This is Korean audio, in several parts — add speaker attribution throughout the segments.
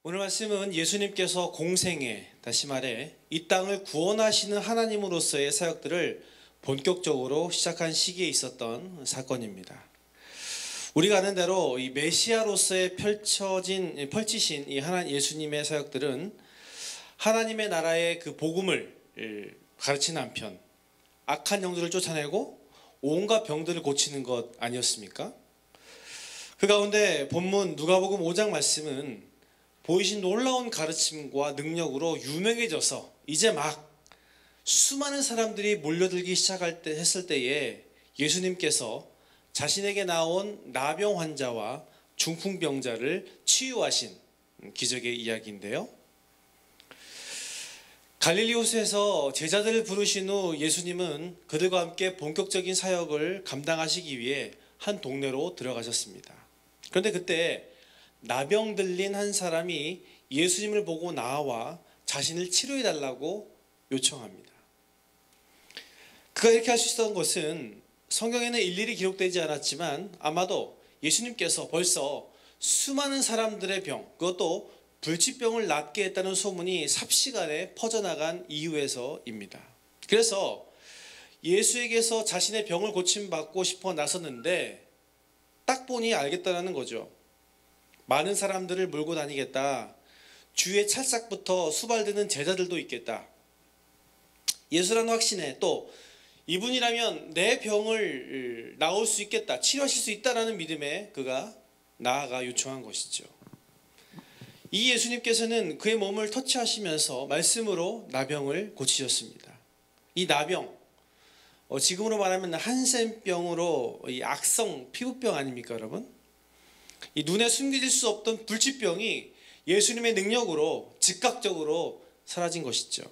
Speaker 1: 오늘 말씀은 예수님께서 공생애, 다시 말해 이 땅을 구원하시는 하나님으로서의 사역들을 본격적으로 시작한 시기에 있었던 사건입니다. 우리가 아는 대로 이 메시아로서의 펼치신 이 하나님 예수님의 사역들은 하나님의 나라의 그 복음을 가르치는 한편 악한 영들을 쫓아내고 온갖 병들을 고치는 것 아니었습니까? 그 가운데 본문 누가복음 5장 말씀은 보이신 놀라운 가르침과 능력으로 유명해져서 이제 막 수많은 사람들이 몰려들기 했을 때에 예수님께서 자신에게 나온 나병 환자와 중풍병자를 치유하신 기적의 이야기인데요. 갈릴리 호수에서 제자들을 부르신 후 예수님은 그들과 함께 본격적인 사역을 감당하시기 위해 한 동네로 들어가셨습니다. 그런데 그때 나병 들린 한 사람이 예수님을 보고 나와 자신을 치료해달라고 요청합니다. 그가 이렇게 할 수 있었던 것은 성경에는 일일이 기록되지 않았지만 아마도 예수님께서 벌써 수많은 사람들의 병, 그것도 불치병을 낫게 했다는 소문이 삽시간에 퍼져나간 이유에서입니다. 그래서 예수에게서 자신의 병을 고침받고 싶어 나섰는데 딱 보니 알겠다는 거죠. 많은 사람들을 몰고 다니겠다. 주의 찰싹부터 수발드는 제자들도 있겠다. 예수라는 확신에 또 이분이라면 내 병을 나을 수 있겠다. 치료하실 수 있다라는 믿음에 그가 나아가 요청한 것이죠. 이 예수님께서는 그의 몸을 터치하시면서 말씀으로 나병을 고치셨습니다. 이 나병, 지금으로 말하면 한센병으로 이 악성 피부병 아닙니까, 여러분? 이 눈에 숨겨질 수 없던 불치병이 예수님의 능력으로 즉각적으로 사라진 것이죠.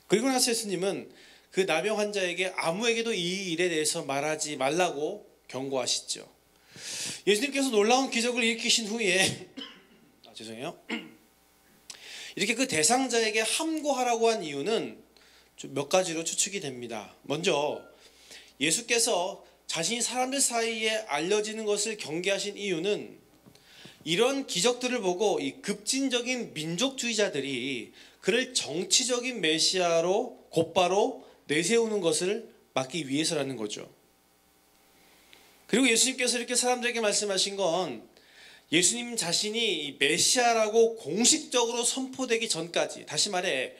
Speaker 1: 그리고 나서 예수님은 그 나병 환자에게 아무에게도 이 일에 대해서 말하지 말라고 경고하시죠. 예수님께서 놀라운 기적을 일으키신 후에 이렇게 그 대상자에게 함구하라고 한 이유는 몇 가지로 추측이 됩니다. 먼저 예수께서 자신이 사람들 사이에 알려지는 것을 경계하신 이유는 이런 기적들을 보고 이 급진적인 민족주의자들이 그를 정치적인 메시아로 곧바로 내세우는 것을 막기 위해서라는 거죠. 그리고 예수님께서 이렇게 사람들에게 말씀하신 건 예수님 자신이 메시아라고 공식적으로 선포되기 전까지, 다시 말해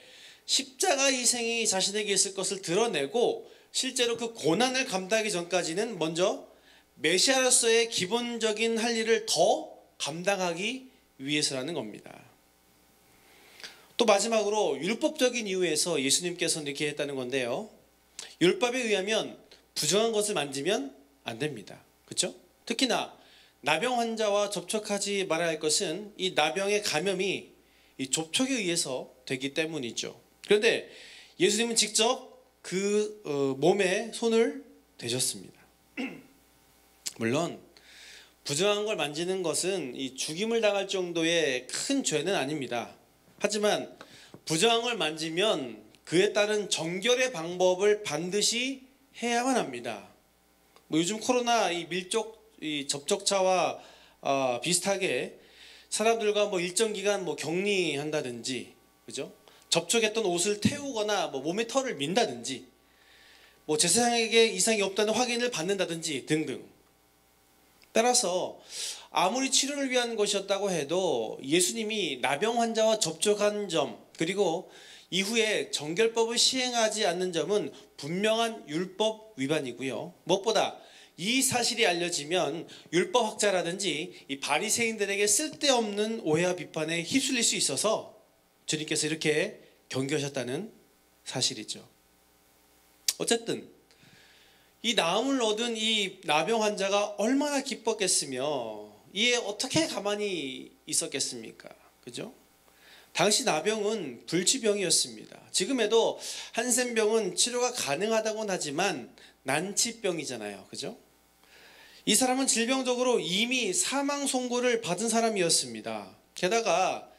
Speaker 1: 십자가 희생이 자신에게 있을 것을 드러내고 실제로 그 고난을 감당하기 전까지는 먼저 메시아로서의 기본적인 할 일을 더 감당하기 위해서라는 겁니다. 또 마지막으로 율법적인 이유에서 예수님께서는 이렇게 했다는 건데요. 율법에 의하면 부정한 것을 만지면 안 됩니다. 그렇죠? 특히나 나병 환자와 접촉하지 말아야 할 것은 이 나병의 감염이 이 접촉에 의해서 되기 때문이죠. 그런데 예수님은 직접 그 몸에 손을 대셨습니다. 물론 부정한 걸 만지는 것은 이 죽임을 당할 정도의 큰 죄는 아닙니다. 하지만 부정한 걸 만지면 그에 따른 정결의 방법을 반드시 해야만 합니다. 요즘 코로나 이 밀접 이 접촉자와 비슷하게 사람들과 일정 기간 격리한다든지, 그죠? 접촉했던 옷을 태우거나 몸에 털을 민다든지, 제사장에게 이상이 없다는 확인을 받는다든지 등등. 따라서 아무리 치료를 위한 것이었다고 해도 예수님이 나병 환자와 접촉한 점, 그리고 이후에 정결법을 시행하지 않는 점은 분명한 율법 위반이고요. 무엇보다 이 사실이 알려지면 율법학자라든지 이 바리새인들에게 쓸데없는 오해와 비판에 휩쓸릴 수 있어서 주님께서 이렇게 경계하셨다는 사실이죠. 어쨌든 이 나음을 얻은 이 나병 환자가 얼마나 기뻤겠으며 이에 어떻게 가만히 있었겠습니까? 그죠? 당시 나병은 불치병이었습니다. 지금에도 한센병은 치료가 가능하다고는 하지만 난치병이잖아요. 그죠? 이 사람은 질병적으로 이미 사망 선고를 받은 사람이었습니다. 게다가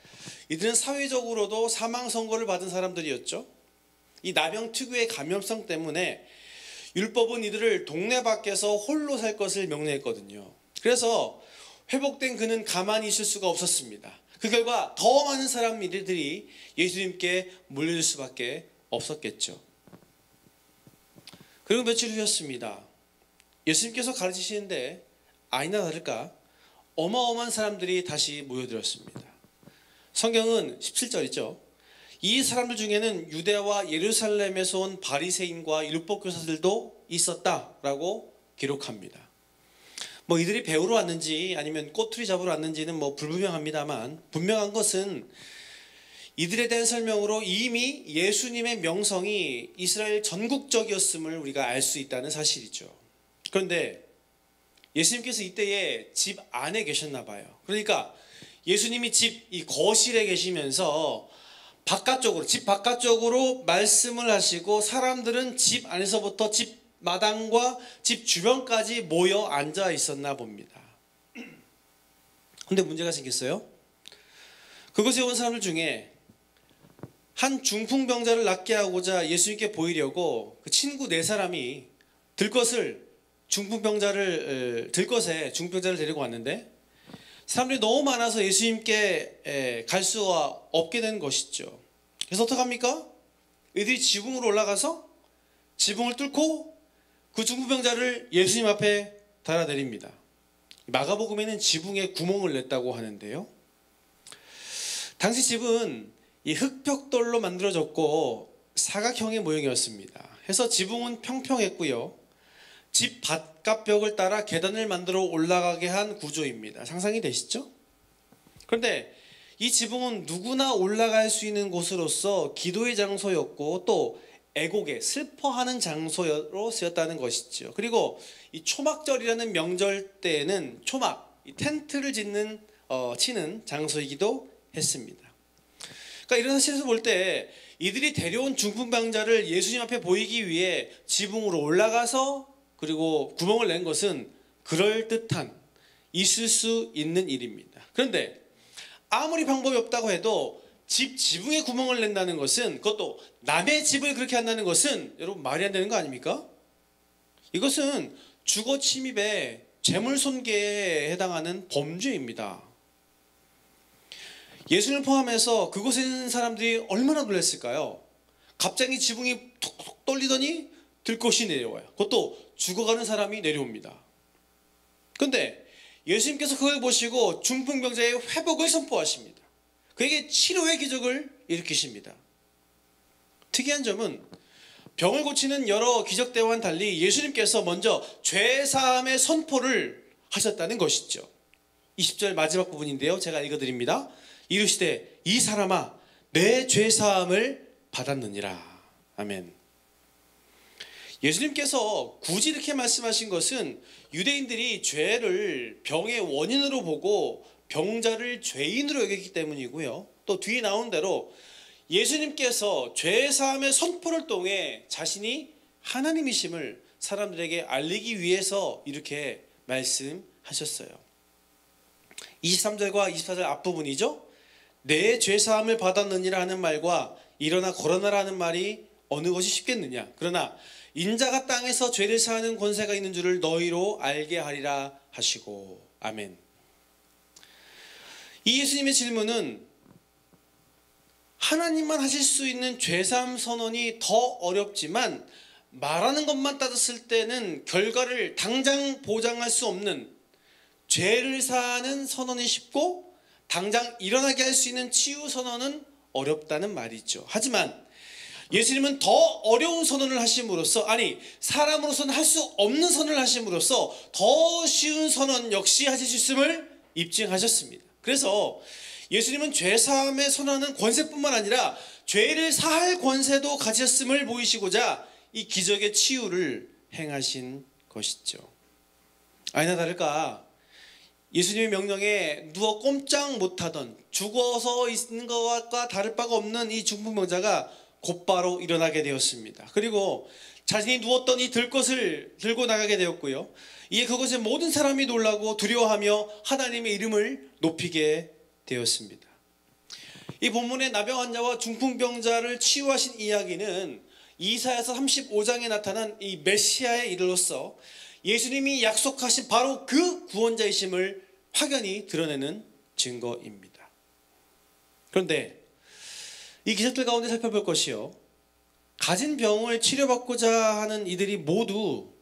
Speaker 1: 이들은 사회적으로도 사망 선고를 받은 사람들이었죠. 이 나병 특유의 감염성 때문에 율법은 이들을 동네 밖에서 홀로 살 것을 명령했거든요. 그래서 회복된 그는 가만히 있을 수가 없었습니다. 그 결과 더 많은 사람들이 예수님께 몰려들 수밖에 없었겠죠. 그리고 며칠 후였습니다. 예수님께서 가르치시는데 아니나 다를까 어마어마한 사람들이 다시 모여들었습니다. 성경은 17절 있죠. 이 사람들 중에는 유대와 예루살렘에서 온 바리새인과 율법교사들도 있었다라고 기록합니다. 이들이 배우러 왔는지 아니면 꼬투리 잡으러 왔는지는 불분명합니다만, 분명한 것은 이들에 대한 설명으로 이미 예수님의 명성이 이스라엘 전국적이었음을 우리가 알 수 있다는 사실이죠. 그런데 예수님께서 이때에 집 안에 계셨나 봐요. 그러니까 예수님이 이 거실에 계시면서 집 바깥쪽으로 말씀을 하시고 사람들은 집 안에서부터 집 마당과 집 주변까지 모여 앉아 있었나 봅니다. 근데 문제가 생겼어요. 그곳에 온 사람들 중에 한 중풍병자를 낫게 하고자 예수님께 보이려고 그 친구 4사람이 들것에 중풍병자를 데리고 왔는데 사람들이 너무 많아서 예수님께 갈 수가 없게 된 것이죠. 그래서 어떡합니까? 이들이 지붕으로 올라가서 지붕을 뚫고 그 중풍병자를 예수님 앞에 달아내립니다. 마가복음에는 지붕에 구멍을 냈다고 하는데요. 당시 집은 이 흙벽돌로 만들어졌고 사각형의 모형이었습니다. 그래서 지붕은 평평했고요. 집 바깥벽을 따라 계단을 만들어 올라가게 한 구조입니다. 상상이 되시죠? 그런데 이 지붕은 누구나 올라갈 수 있는 곳으로서 기도의 장소였고 또 애곡에 슬퍼하는 장소로 쓰였다는 것이죠. 그리고 이 초막절이라는 명절 때에는 이 텐트를 치는 장소이기도 했습니다. 그러니까 이런 사실에서 볼 때 이들이 데려온 중풍병자를 예수님 앞에 보이기 위해 지붕으로 올라가서 그리고 구멍을 낸 것은 그럴듯한 있을 수 있는 일입니다. 그런데 아무리 방법이 없다고 해도 지붕에 구멍을 낸다는 것은, 그것도 남의 집을 그렇게 한다는 것은 여러분 말이 안 되는 거 아닙니까? 이것은 주거 침입의 재물 손괴에 해당하는 범죄입니다. 예수님을 포함해서 그곳에 있는 사람들이 얼마나 놀랐을까요? 갑자기 지붕이 톡톡 떨리더니 들것이 내려와요. 그것도 죽어가는 사람이 내려옵니다. 그런데 예수님께서 그걸 보시고 중풍병자의 회복을 선포하십니다. 그에게 치료의 기적을 일으키십니다. 특이한 점은 병을 고치는 여러 기적대와는 달리 예수님께서 먼저 죄사함의 선포를 하셨다는 것이죠. 20절 마지막 부분인데요. 제가 읽어드립니다. 이르시되 이 사람아 내 죄사함을 받았느니라. 아멘. 예수님께서 굳이 이렇게 말씀하신 것은 유대인들이 죄를 병의 원인으로 보고 병자를 죄인으로 여겼기 때문이고요. 또 뒤에 나온 대로 예수님께서 죄사함의 선포를 통해 자신이 하나님이심을 사람들에게 알리기 위해서 이렇게 말씀하셨어요. 23절과 24절 앞부분이죠. 내 죄사함을 받았느니라 하는 말과 일어나 걸어나라 하는 말이 어느 것이 쉽겠느냐. 그러나 인자가 땅에서 죄를 사하는 권세가 있는 줄을 너희로 알게 하리라 하시고. 아멘. 이 예수님의 질문은 하나님만 하실 수 있는 죄사함 선언이 더 어렵지만 말하는 것만 따졌을 때는 결과를 당장 보장할 수 없는 죄를 사하는 선언이 쉽고 당장 일어나게 할 수 있는 치유 선언은 어렵다는 말이죠. 하지만 예수님은 더 어려운 선언을 하심으로써, 사람으로서는 할 수 없는 선언을 하심으로써 더 쉬운 선언 역시 하실 수 있음을 입증하셨습니다. 그래서 예수님은 죄사함의 선언하는 권세뿐만 아니라 죄를 사할 권세도 가졌음을 보이시고자 이 기적의 치유를 행하신 것이죠. 아니나 다를까 예수님의 명령에 누워 꼼짝 못하던 죽어서 있는 것과 다를 바가 없는 이 중풍병자가 곧바로 일어나게 되었습니다. 그리고 자신이 누웠던 이 들것을 들고 나가게 되었고요. 이에 그것에 모든 사람이 놀라고 두려워하며 하나님의 이름을 높이게 되었습니다. 이 본문의 나병 환자와 중풍병자를 치유하신 이야기는 이사야서 35장에 나타난 이 메시아의 일로서 예수님이 약속하신 바로 그 구원자이심을 확연히 드러내는 증거입니다. 그런데 이 기적들 가운데 살펴볼 것이요, 가진 병을 치료받고자 하는 이들이 모두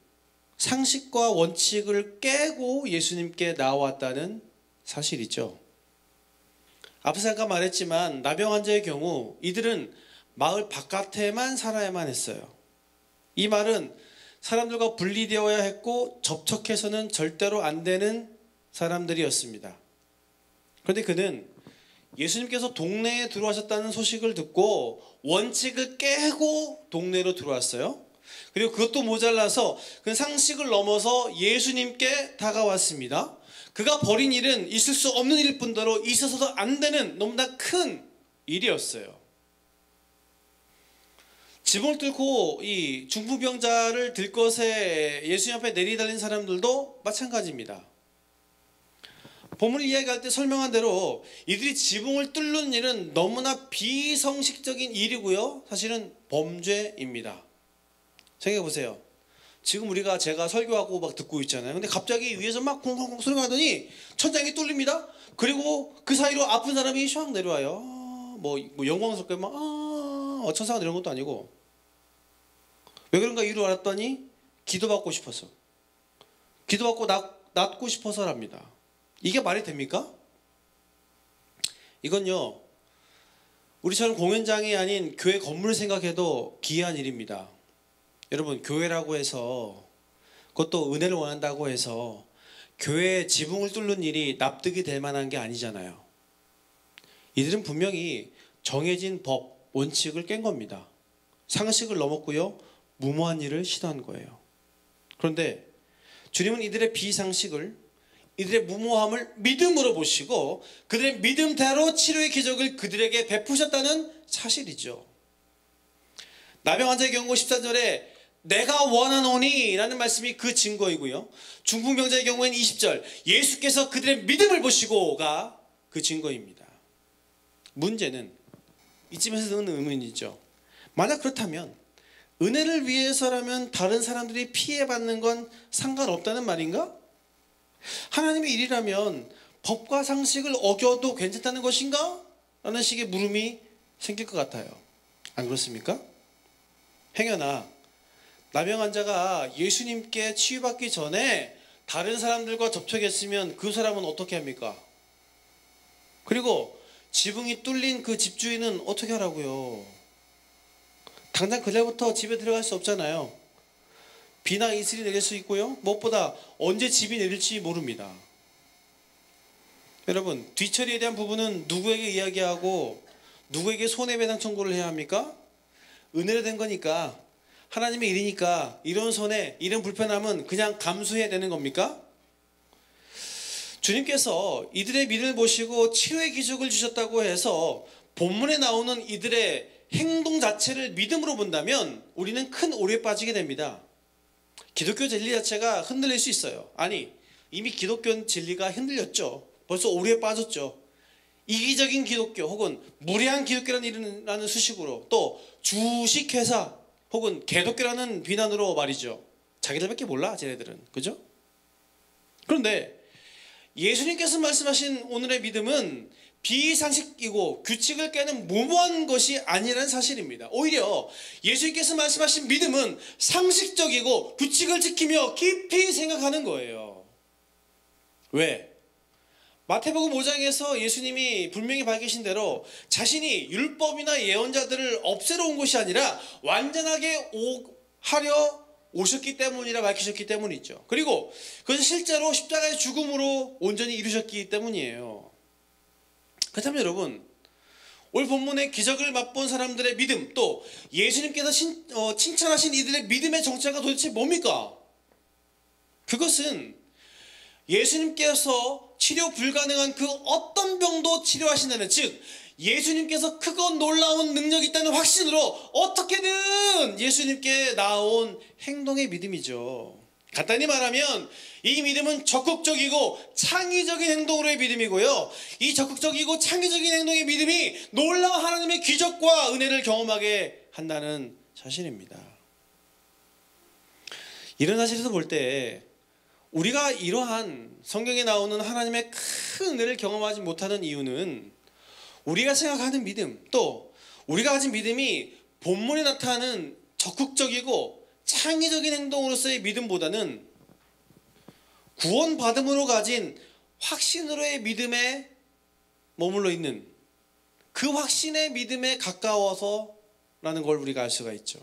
Speaker 1: 상식과 원칙을 깨고 예수님께 나왔다는 사실이죠. 앞서 잠깐 말했지만 나병 환자의 경우 이들은 마을 바깥에만 살아야만 했어요. 이 말은 사람들과 분리되어야 했고 접촉해서는 절대로 안 되는 사람들이었습니다. 그런데 그는 예수님께서 동네에 들어와셨다는 소식을 듣고 원칙을 깨고 동네로 들어왔어요. 그리고 그것도 모자라서 그 상식을 넘어서 예수님께 다가왔습니다. 그가 벌인 일은 있을 수 없는 일일 뿐더러 있어서도 안 되는 너무나 큰 일이었어요. 지붕을 뚫고 이 중풍병자를 들 것에 예수님 앞에 내리달린 사람들도 마찬가지입니다. 본문을 이야기할 때 설명한 대로 이들이 지붕을 뚫는 일은 너무나 비성식적인 일이고요, 사실은 범죄입니다. 생각해 보세요. 지금 제가 설교하고 막 듣고 있잖아요. 근데 갑자기 위에서 막 쿵쿵쿵 소리가 나더니 천장이 뚫립니다. 그리고 그 사이로 아픈 사람이 샥 내려와요. 뭐 영광스럽게 막 천사가 내려온 것도 아니고, 왜 그런가 이유를 알았더니 기도받고 싶어서, 기도받고 낫고 싶어서랍니다. 이게 말이 됩니까? 이건요, 우리처럼 공연장이 아닌 교회 건물을 생각해도 기이한 일입니다. 여러분, 교회라고 해서, 그것도 은혜를 원한다고 해서 교회의 지붕을 뚫는 일이 납득이 될 만한 게 아니잖아요. 이들은 분명히 정해진 법, 원칙을 깬 겁니다. 상식을 넘었고요, 무모한 일을 시도한 거예요. 그런데 주님은 이들의 비상식을, 이들의 무모함을 믿음으로 보시고 그들의 믿음대로 치료의 기적을 그들에게 베푸셨다는 사실이죠. 나병 환자의 경우 14절에 내가 원하노니 라는 말씀이 그 증거이고요, 중풍병자의 경우에는 20절 예수께서 그들의 믿음을 보시고가 그 증거입니다. 문제는 이쯤에서 드는 의문이죠. 만약 그렇다면 은혜를 위해서라면 다른 사람들이 피해받는 건 상관없다는 말인가? 하나님의 일이라면 법과 상식을 어겨도 괜찮다는 것인가? 라는 식의 물음이 생길 것 같아요. 안 그렇습니까? 행여나 나병 환자가 예수님께 치유받기 전에 다른 사람들과 접촉했으면 그 사람은 어떻게 합니까? 그리고 지붕이 뚫린 그 집주인은 어떻게 하라고요? 당장 그날부터 집에 들어갈 수 없잖아요. 비나 이슬이 내릴 수 있고요, 무엇보다 언제 집이 내릴지 모릅니다. 여러분, 뒤처리에 대한 부분은 누구에게 이야기하고 누구에게 손해배상 청구를 해야 합니까? 은혜로 된 거니까, 하나님의 일이니까 이런 손해, 이런 불편함은 그냥 감수해야 되는 겁니까? 주님께서 이들의 믿음을 보시고 치료의 기적을 주셨다고 해서 본문에 나오는 이들의 행동 자체를 믿음으로 본다면 우리는 큰 오류에 빠지게 됩니다. 기독교 진리 자체가 흔들릴 수 있어요. 아니, 이미 기독교 진리가 흔들렸죠. 벌써 오류에 빠졌죠. 이기적인 기독교 혹은 무례한 기독교라는 수식으로, 또 주식회사 혹은 개독교라는 비난으로 말이죠. 자기들밖에 몰라, 쟤네들은. 그죠? 그런데 예수님께서 말씀하신 오늘의 믿음은 비상식이고 규칙을 깨는 무모한 것이 아니라는 사실입니다. 오히려 예수님께서 말씀하신 믿음은 상식적이고 규칙을 지키며 깊이 생각하는 거예요. 왜? 마태복음 5장에서 예수님이 분명히 밝히신 대로 자신이 율법이나 예언자들을 없애러 온 것이 아니라 완전하게 하려 오셨기 때문이라 밝히셨기 때문이죠. 그리고 그것은 실제로 십자가의 죽음으로 온전히 이루셨기 때문이에요. 그렇다면 여러분, 오늘 본문의 기적을 맛본 사람들의 믿음, 또 예수님께서 칭찬하신 이들의 믿음의 정체가 도대체 뭡니까? 그것은 예수님께서 치료 불가능한 그 어떤 병도 치료하신다는, 즉 예수님께서 크고 놀라운 능력이 있다는 확신으로 어떻게든 예수님께 나온 행동의 믿음이죠. 간단히 말하면 이 믿음은 적극적이고 창의적인 행동으로의 믿음이고요, 이 적극적이고 창의적인 행동의 믿음이 놀라운 하나님의 기적과 은혜를 경험하게 한다는 사실입니다. 이런 사실에서 볼 때 우리가 이러한 성경에 나오는 하나님의 큰 은혜를 경험하지 못하는 이유는 우리가 생각하는 믿음, 또 우리가 가진 믿음이 본문에 나타나는 적극적이고 창의적인 행동으로서의 믿음보다는 구원받음으로 가진 확신으로의 믿음에 머물러 있는 그 확신의 믿음에 가까워서라는 걸 우리가 알 수가 있죠.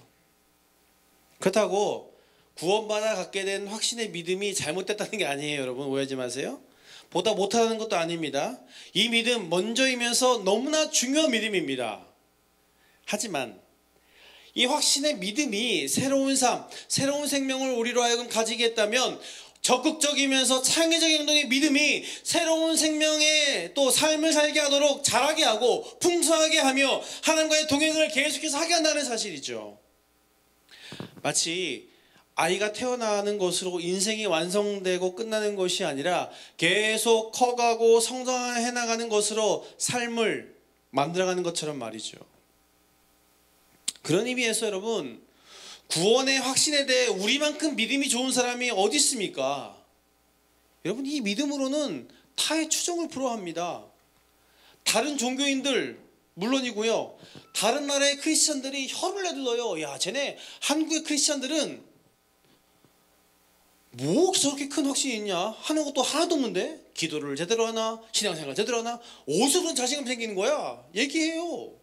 Speaker 1: 그렇다고 구원받아 갖게 된 확신의 믿음이 잘못됐다는 게 아니에요. 여러분 오해하지 마세요. 보다 못하는 것도 아닙니다. 이 믿음 먼저이면서 너무나 중요한 믿음입니다. 하지만 이 확신의 믿음이 새로운 삶, 새로운 생명을 우리로 하여금 가지게 했다면 적극적이면서 창의적인 행동의 믿음이 새로운 생명의 또 삶을 살게 하도록 자라게 하고 풍성하게 하며 하나님과의 동행을 계속해서 하게 한다는 사실이죠. 마치 아이가 태어나는 것으로 인생이 완성되고 끝나는 것이 아니라 계속 커가고 성장해 나가는 것으로 삶을 만들어가는 것처럼 말이죠. 그런 의미에서 여러분, 구원의 확신에 대해 우리만큼 믿음이 좋은 사람이 어디 있습니까? 여러분, 이 믿음으로는 타의 추종을 부러워합니다. 다른 종교인들 물론이고요, 다른 나라의 크리스천들이 혀를 내둘러요. 야, 쟤네 한국의 크리스천들은 뭐 저렇게 큰 확신이 있냐? 하는 것도 하나도 없는데? 기도를 제대로 하나? 신앙생활 제대로 하나? 어디서 그런 자신감 생기는 거야? 얘기해요.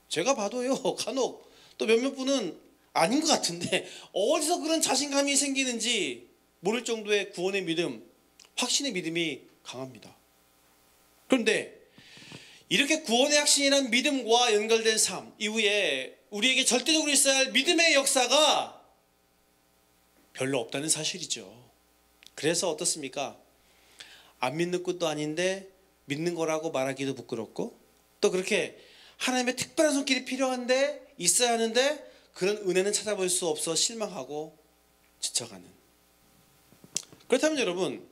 Speaker 1: 제가 봐도요, 간혹 또 몇몇 분은 아닌 것 같은데 어디서 그런 자신감이 생기는지 모를 정도의 구원의 믿음, 확신의 믿음이 강합니다. 그런데 이렇게 구원의 확신이란 믿음과 연결된 삶 이후에 우리에게 절대적으로 있어야 할 믿음의 역사가 별로 없다는 사실이죠. 그래서 어떻습니까? 안 믿는 것도 아닌데 믿는 거라고 말하기도 부끄럽고, 또 그렇게 하나님의 특별한 손길이 필요한데 있어야 하는데 그런 은혜는 찾아볼 수 없어 실망하고 지쳐가는. 그렇다면 여러분,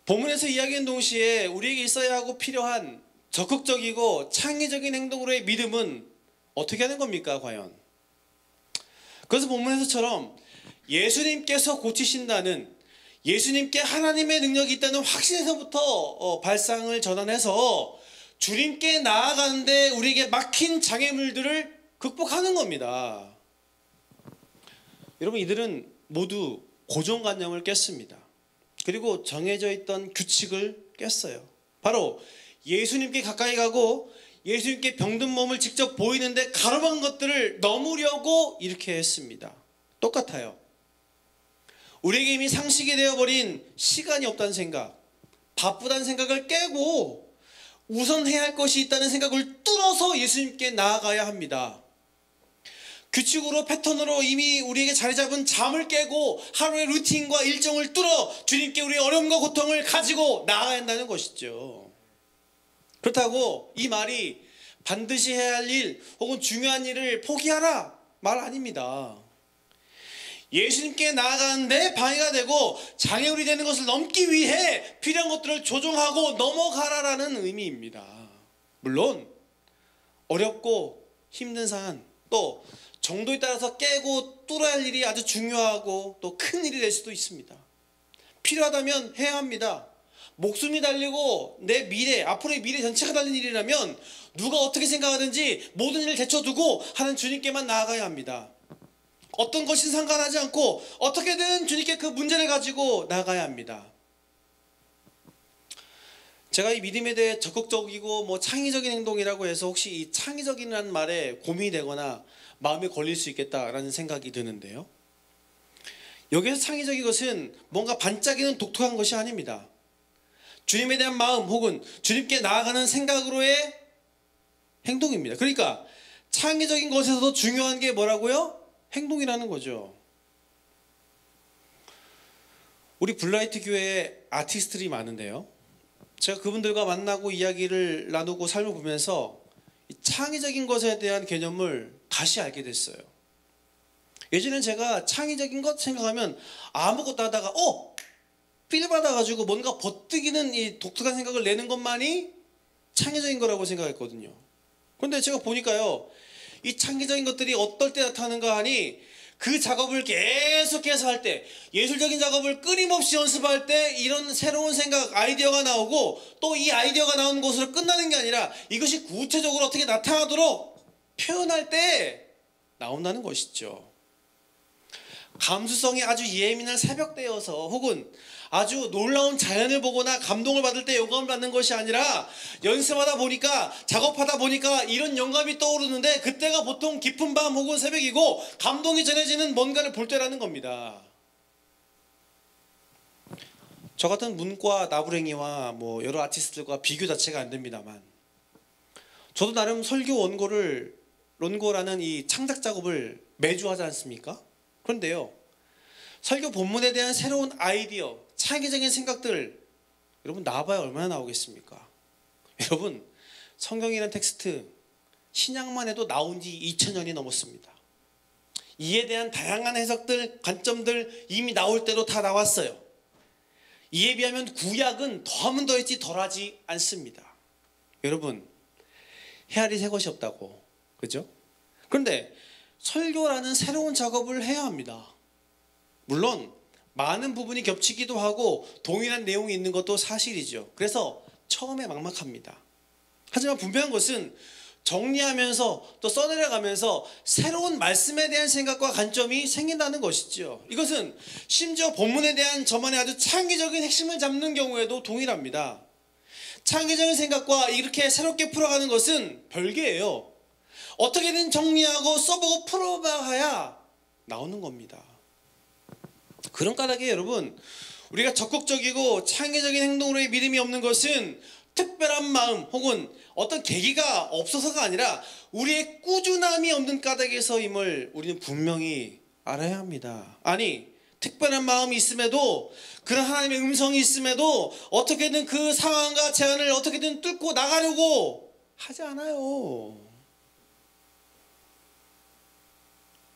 Speaker 1: 본문에서 이야기한 동시에 우리에게 있어야 하고 필요한 적극적이고 창의적인 행동으로의 믿음은 어떻게 하는 겁니까 과연? 그래서 본문에서처럼 예수님께서 고치신다는, 예수님께 하나님의 능력이 있다는 확신에서부터 발상을 전환해서 주님께 나아가는데 우리에게 막힌 장애물들을 극복하는 겁니다. 여러분, 이들은 모두 고정관념을 깼습니다. 그리고 정해져 있던 규칙을 깼어요. 바로 예수님께 가까이 가고 예수님께 병든 몸을 직접 보이는데 가로막은 것들을 넘으려고 이렇게 했습니다. 똑같아요. 우리에게 이미 상식이 되어버린 시간이 없다는 생각, 바쁘다는 생각을 깨고 우선 해야 할 것이 있다는 생각을 뚫어서 예수님께 나아가야 합니다. 규칙으로 패턴으로 이미 우리에게 자리 잡은 잠을 깨고 하루의 루틴과 일정을 뚫어 주님께 우리의 어려움과 고통을 가지고 나아가야 한다는 것이죠. 그렇다고 이 말이 반드시 해야 할 일 혹은 중요한 일을 포기하라 말 아닙니다. 예수님께 나아가는데 방해가 되고 장애물이 되는 것을 넘기 위해 필요한 것들을 조정하고 넘어가라라는 의미입니다. 물론 어렵고 힘든 사안, 또 정도에 따라서 깨고 뚫어야 할 일이 아주 중요하고 또 큰 일이 될 수도 있습니다. 필요하다면 해야 합니다. 목숨이 달리고 내 미래, 앞으로의 미래 전체가 달린 일이라면 누가 어떻게 생각하든지 모든 일을 제쳐두고 하는 주님께만 나아가야 합니다. 어떤 것이 상관하지 않고 어떻게든 주님께 그 문제를 가지고 나가야 합니다. 제가 이 믿음에 대해 적극적이고 창의적인 행동이라고 해서 혹시 이 창의적이라는 말에 고민이 되거나 마음에 걸릴 수 있겠다라는 생각이 드는데요. 여기서 창의적인 것은 뭔가 반짝이는 독특한 것이 아닙니다. 주님에 대한 마음 혹은 주님께 나아가는 생각으로의 행동입니다. 그러니까 창의적인 것에서도 중요한 게 뭐라고요? 행동이라는 거죠. 우리 블라이트 교회에 아티스트들이 많은데요, 제가 그분들과 만나고 이야기를 나누고 삶을 보면서 이 창의적인 것에 대한 개념을 다시 알게 됐어요. 예전엔 제가 창의적인 것 생각하면 아무것도 하다가 필 받아가지고 뭔가 버티기는 이 독특한 생각을 내는 것만이 창의적인 거라고 생각했거든요. 그런데 제가 보니까요, 이 창의적인 것들이 어떨 때 나타나는가 하니 그 작업을 계속해서 할 때, 예술적인 작업을 끊임없이 연습할 때 이런 새로운 생각, 아이디어가 나오고, 또 이 아이디어가 나오는 것으로 끝나는 게 아니라 이것이 구체적으로 어떻게 나타나도록 표현할 때 나온다는 것이죠. 감수성이 아주 예민한 새벽때여서 혹은 아주 놀라운 자연을 보거나 감동을 받을 때 영감을 받는 것이 아니라 연습하다 보니까, 작업하다 보니까 이런 영감이 떠오르는데 그때가 보통 깊은 밤 혹은 새벽이고 감동이 전해지는 뭔가를 볼 때라는 겁니다. 저 같은 문과 나부랭이와 여러 아티스트들과 비교 자체가 안 됩니다만, 저도 나름 설교 론고라는 이 창작 작업을 매주 하지 않습니까? 그런데요, 설교 본문에 대한 새로운 아이디어, 창의적인 생각들, 여러분 나와봐야 얼마나 나오겠습니까? 여러분, 성경이라는 텍스트 신약만 해도 나온 지 2000년이 넘었습니다. 이에 대한 다양한 해석들, 관점들 이미 나올 때도 다 나왔어요. 이에 비하면 구약은 더하면 더했지 덜하지 않습니다. 여러분, 헤아리 새 것이 없다고, 그죠? 그런데 설교라는 새로운 작업을 해야 합니다. 물론 많은 부분이 겹치기도 하고 동일한 내용이 있는 것도 사실이죠. 그래서 처음에 막막합니다. 하지만 분명한 것은 정리하면서 또 써내려가면서 새로운 말씀에 대한 생각과 관점이 생긴다는 것이죠. 이것은 심지어 본문에 대한 저만의 아주 창의적인 핵심을 잡는 경우에도 동일합니다. 창의적인 생각과 이렇게 새롭게 풀어가는 것은 별개예요. 어떻게든 정리하고 써보고 풀어봐야 나오는 겁니다. 그런 까닭에 여러분, 우리가 적극적이고 창의적인 행동으로의 믿음이 없는 것은 특별한 마음 혹은 어떤 계기가 없어서가 아니라 우리의 꾸준함이 없는 까닭에서임을 우리는 분명히 알아야 합니다. 아니, 특별한 마음이 있음에도, 그런 하나님의 음성이 있음에도 어떻게든 그 상황과 제한을 어떻게든 뚫고 나가려고 하지 않아요.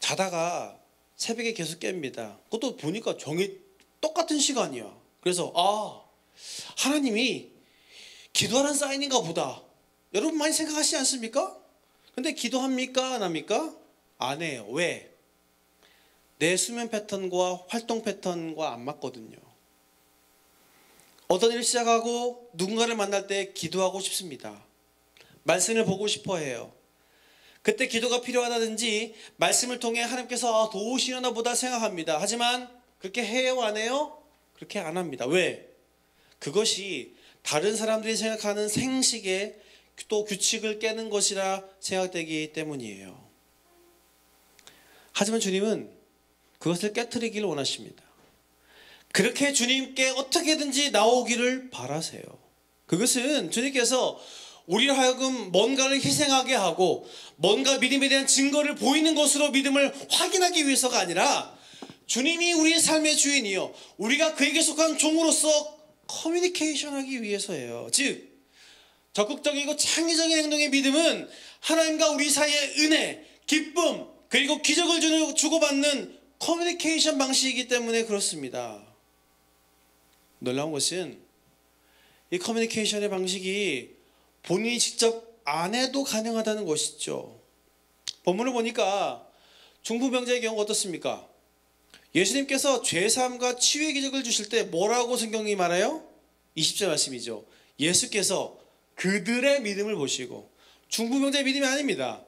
Speaker 1: 자다가 새벽에 계속 깹니다. 그것도 보니까 똑같은 시간이야. 그래서 하나님이 기도하라는 사인인가 보다. 여러분 많이 생각하시지 않습니까? 근데 기도합니까? 안 합니까? 안 해요. 왜? 내 수면 패턴과 활동 패턴과 안 맞거든요. 어떤 일을 시작하고 누군가를 만날 때 기도하고 싶습니다. 말씀을 보고 싶어 해요. 그때 기도가 필요하다든지 말씀을 통해 하나님께서 도우시려나 보다 생각합니다. 하지만 그렇게 해요? 안 해요? 그렇게 안 합니다. 왜? 그것이 다른 사람들이 생각하는 생식의 또 규칙을 깨는 것이라 생각되기 때문이에요. 하지만 주님은 그것을 깨트리기를 원하십니다. 그렇게 주님께 어떻게든지 나오기를 바라세요. 그것은 주님께서 우리를 하여금 뭔가를 희생하게 하고 뭔가 믿음에 대한 증거를 보이는 것으로 믿음을 확인하기 위해서가 아니라, 주님이 우리의 삶의 주인이요, 우리가 그에게 속한 종으로서 커뮤니케이션하기 위해서예요. 즉, 적극적이고 창의적인 행동의 믿음은 하나님과 우리 사이의 은혜, 기쁨, 그리고 기적을 주고받는 커뮤니케이션 방식이기 때문에 그렇습니다. 놀라운 것은 이 커뮤니케이션의 방식이 본인이 직접 안 해도 가능하다는 것이죠. 본문을 보니까 중풍병자의 경우가 어떻습니까? 예수님께서 죄사함과 치유의 기적을 주실 때 뭐라고 성경이 말해요? 20절 말씀이죠. 예수께서 그들의 믿음을 보시고, 중풍병자의 믿음이 아닙니다.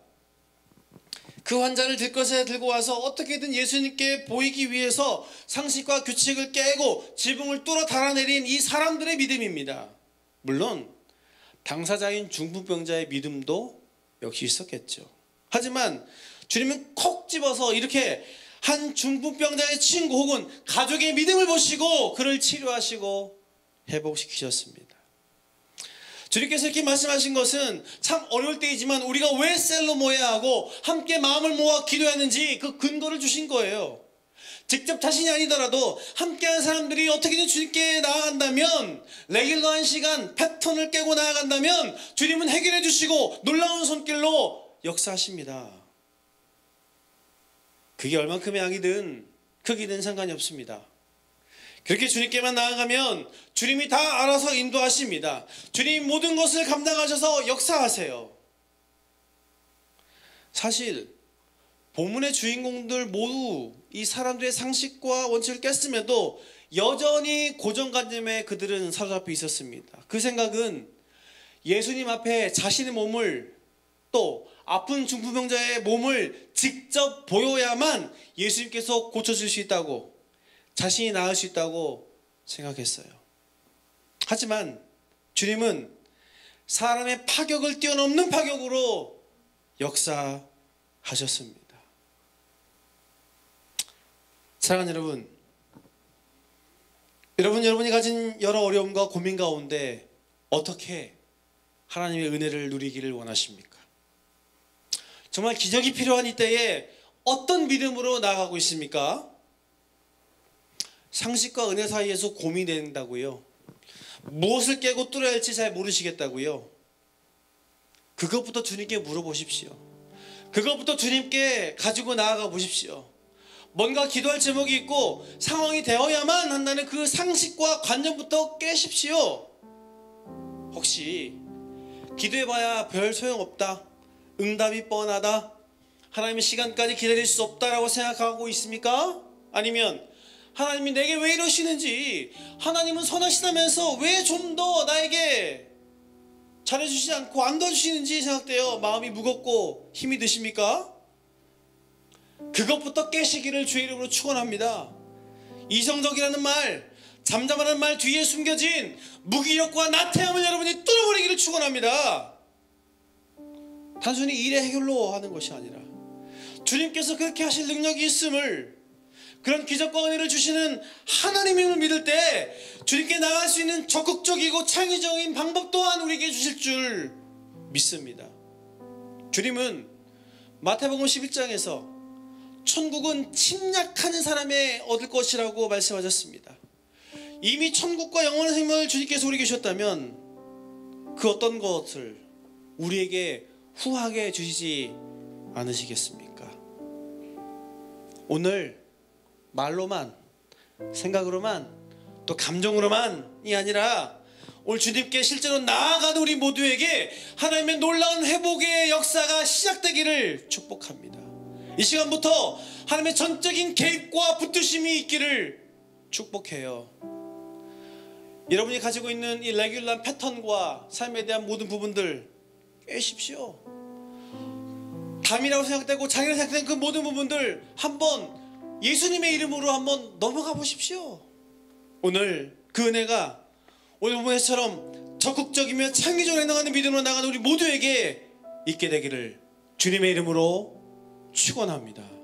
Speaker 1: 그 환자를 들것에 들고 와서 어떻게든 예수님께 보이기 위해서 상식과 규칙을 깨고 지붕을 뚫어 달아내린 이 사람들의 믿음입니다. 물론 당사자인 중풍병자의 믿음도 역시 있었겠죠. 하지만 주님은 콕 집어서 이렇게 한 중풍병자의 친구 혹은 가족의 믿음을 보시고 그를 치료하시고 회복시키셨습니다. 주님께서 이렇게 말씀하신 것은 참 어려울 때이지만 우리가 왜 셀로 모여야 하고 함께 마음을 모아 기도하는지 그 근거를 주신 거예요. 직접 자신이 아니더라도 함께하는 사람들이 어떻게든 주님께 나아간다면, 레귤러한 시간 패턴을 깨고 나아간다면 주님은 해결해 주시고 놀라운 손길로 역사하십니다. 그게 얼만큼의 양이든 크기든 상관이 없습니다. 그렇게 주님께만 나아가면 주님이 다 알아서 인도하십니다. 주님 모든 것을 감당하셔서 역사하세요. 사실 본문의 주인공들 모두 이 사람들의 상식과 원칙을 깼음에도 여전히 고정관념에 그들은 사로잡혀 있었습니다. 그 생각은 예수님 앞에 자신의 몸을, 또 아픈 중풍병자의 몸을 직접 보여야만 예수님께서 고쳐줄 수 있다고, 자신이 나을 수 있다고 생각했어요. 하지만 주님은 사람의 파격을 뛰어넘는 파격으로 역사하셨습니다. 사랑하는 여러분이 가진 여러 어려움과 고민 가운데 어떻게 하나님의 은혜를 누리기를 원하십니까? 정말 기적이 필요한 이때에 어떤 믿음으로 나아가고 있습니까? 상식과 은혜 사이에서 고민된다고요? 무엇을 깨고 뚫어야 할지 잘 모르시겠다고요? 그것부터 주님께 물어보십시오. 그것부터 주님께 가지고 나아가 보십시오. 뭔가 기도할 제목이 있고 상황이 되어야만 한다는 그 상식과 관념부터 깨십시오. 혹시 기도해봐야 별 소용없다, 응답이 뻔하다, 하나님의 시간까지 기다릴 수 없다라고 생각하고 있습니까? 아니면 하나님이 내게 왜 이러시는지, 하나님은 선하시다면서 왜 좀 더 나에게 잘해주시지 않고 안 도와주시는지 생각되어 마음이 무겁고 힘이 드십니까? 그것부터 깨시기를 주의 이름으로 축원합니다. 이성적이라는 말, 잠잠하는 말 뒤에 숨겨진 무기력과 나태함을 여러분이 뚫어버리기를 축원합니다. 단순히 일의 해결로 하는 것이 아니라 주님께서 그렇게 하실 능력이 있음을, 그런 기적과 은혜를 주시는 하나님임을 믿을 때 주님께 나갈 수 있는 적극적이고 창의적인 방법 또한 우리에게 주실 줄 믿습니다. 주님은 마태복음 11장에서 천국은 침략하는 사람에 얻을 것이라고 말씀하셨습니다. 이미 천국과 영원한 생명을 주님께서 우리에게 주셨다면 그 어떤 것을 우리에게 후하게 주시지 않으시겠습니까? 오늘 말로만, 생각으로만, 또 감정으로만이 아니라 오늘 주님께 실제로 나아가는 우리 모두에게 하나님의 놀라운 회복의 역사가 시작되기를 축복합니다. 이 시간부터 하나님의 전적인 개입과 붙드심이 있기를 축복해요. 여러분이 가지고 있는 이 레귤러한 패턴과 삶에 대한 모든 부분들 깨십시오. 담이라고 생각되고 장이라고 생각되는 그 모든 부분들 한번 예수님의 이름으로 한번 넘어가 보십시오. 오늘 그 은혜가 오늘 본문에서처럼 적극적이며 창의적으로 행동하는 믿음으로 나가는 우리 모두에게 있게 되기를 주님의 이름으로 축원합니다.